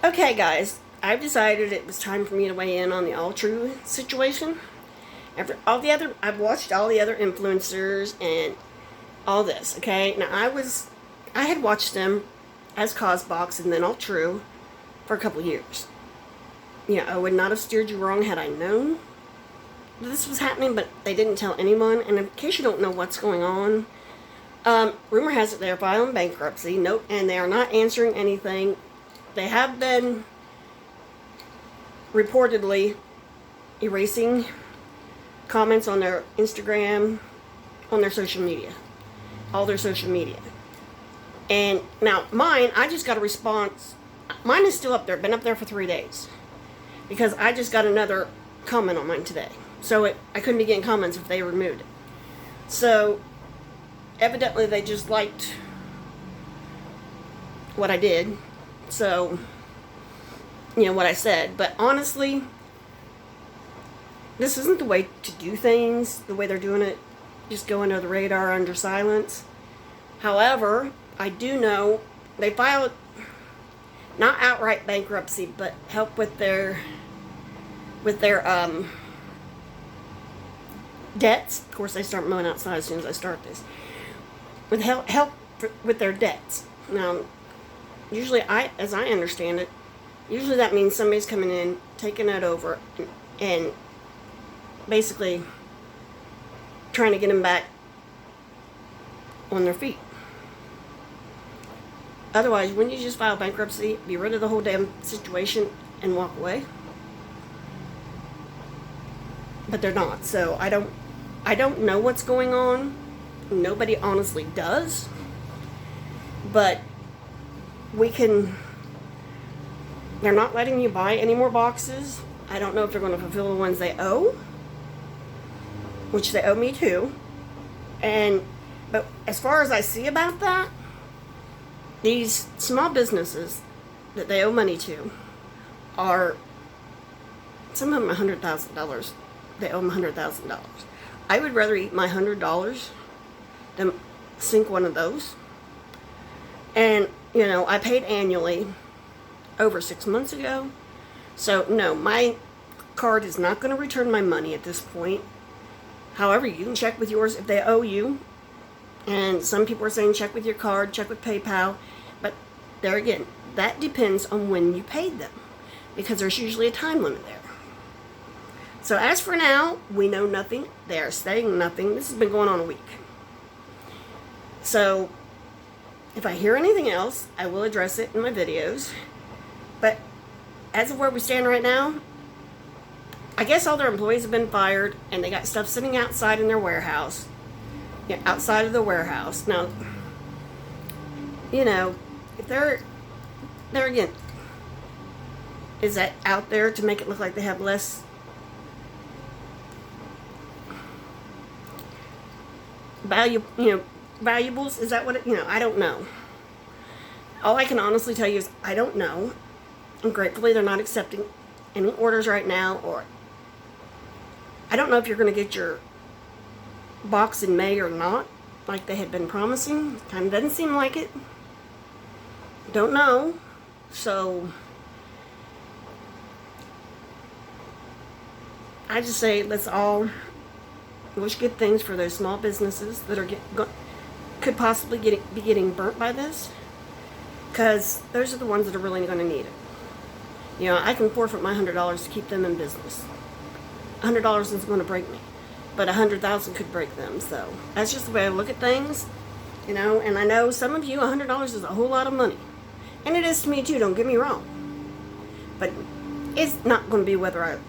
Okay, guys, I've decided it was time for me to weigh in on the Alltrue situation. After all the other, I've watched all the other influencers and all this. Okay, now I had watched them as Cosbox and then Alltrue for a couple years. Yeah, I would not have steered you wrong had I known this was happening, but they didn't tell anyone. And in case you don't know what's going on, rumor has it they're filing bankruptcy. Nope, and they are not answering anything. They have been reportedly erasing comments on their Instagram, on their social media, all their social media. And now mine, I just got a response. Mine is still up there, been up there for 3 days. Because I just got another comment on mine today. So I couldn't be getting comments if they removed it. So evidently they just liked what I did. So, what I said. But honestly, this isn't the way to do things, the way they're doing it. Just go under the radar, under silence. However, I do know they filed not outright bankruptcy, but help with their debts. Of course, they start mowing outside as soon as I start this. With help with their debts. Now, usually, as I understand it, usually that means somebody's coming in, taking it over, and basically trying to get them back on their feet. Otherwise, wouldn't you just file bankruptcy, be rid of the whole damn situation, and walk away? But they're not. So I don't know what's going on. Nobody honestly does. But they're not letting you buy any more boxes. I don't know if they're going to fulfill the ones they owe, which they owe me too. But as far as I see about that, these small businesses that they owe money to are, some of them $100,000. They owe them $100,000. I would rather eat my $100 than sink one of those. And, I paid annually over 6 months ago. So, no, my card is not going to return my money at this point. However, you can check with yours if they owe you. And some people are saying check with your card, check with PayPal. But there again, that depends on when you paid them. Because there's usually a time limit there. So as for now, we know nothing. They are saying nothing. This has been going on a week. So if I hear anything else, I will address it in my videos. But as of where we stand right now, I guess all their employees have been fired and they got stuff sitting outside in their warehouse. Yeah, outside of the warehouse. Now, if they're again, is that out there to make it look like they have less valuables? Is that what I don't know. All I can honestly tell you is I don't know. And gratefully they're not accepting any orders right now, or I don't know if you're going to get your box in May or not, like they had been promising. Kind of doesn't seem like it. Don't know. So I just say let's all wish good things for those small businesses that are could possibly be getting burnt by this, because those are the ones that are really going to need it. I can forfeit my $100 to keep them in business. $100 isn't going to break me, but $100,000 could break them. So that's just the way I look at things, and I know some of you, $100 is a whole lot of money, and it is to me too. Don't get me wrong, but it's not going to be whether I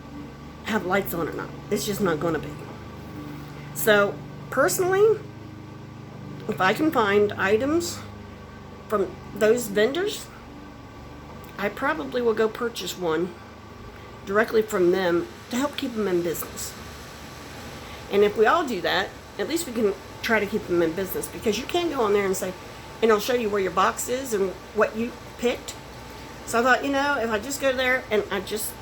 have lights on or not. It's just not going to be. So personally, if I can find items from those vendors, I probably will go purchase one directly from them to help keep them in business. And if we all do that, at least we can try to keep them in business, because you can't go on there and say, and it'll show you where your box is and what you picked. So I thought, if I just go there and I just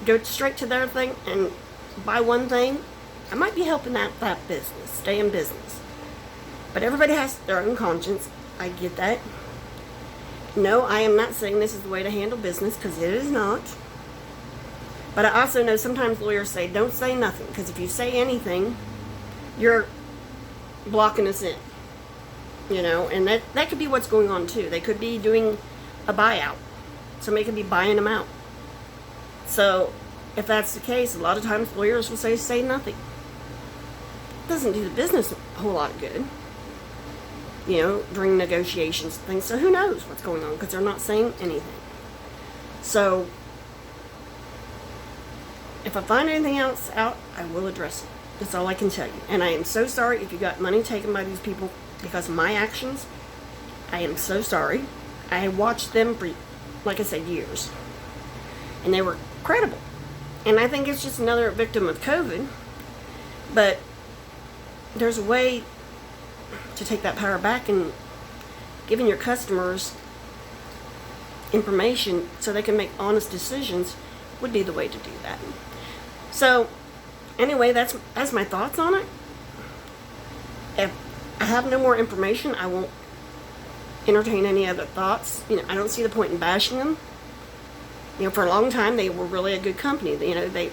go straight to their thing and buy one thing, I might be helping that business stay in business. But everybody has their own conscience. I get that. No, I am not saying this is the way to handle business, because it is not. But I also know sometimes lawyers say, don't say nothing, because if you say anything, you're blocking us in. And that could be what's going on too. They could be doing a buyout. Somebody could be buying them out. So if that's the case, a lot of times lawyers will say nothing. It doesn't do the business a whole lot of good, during negotiations and things. So who knows what's going on, because they're not saying anything. So if I find anything else out, I will address it. That's all I can tell you. And I am so sorry if you got money taken by these people because of my actions. I am so sorry. I watched them for, like I said, years. And they were credible. And I think it's just another victim of COVID. But there's a way to take that power back, and giving your customers information so they can make honest decisions would be the way to do that. So anyway, that's my thoughts on it. If I have no more information, I won't entertain any other thoughts. I don't see the point in bashing them. For a long time, they were really a good company. They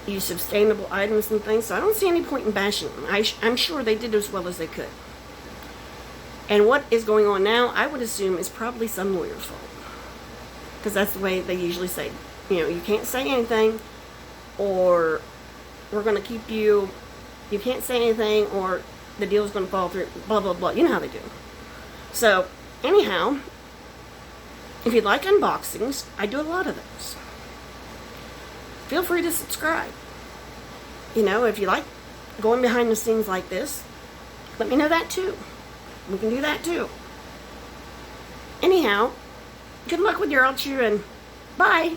use sustainable items and things, so I don't see any point in bashing them. I'm sure they did as well as they could. And what is going on now, I would assume, is probably some lawyer's fault. Because that's the way they usually say, you can't say anything, or we're going to keep you can't say anything, or the deal's going to fall through, blah, blah, blah. You know how they do. So, anyhow, if you'd like unboxings, I do a lot of those. Feel free to subscribe. If you like going behind the scenes like this, let me know that too. We can do that too. Anyhow, good luck with your Alltrue, and bye.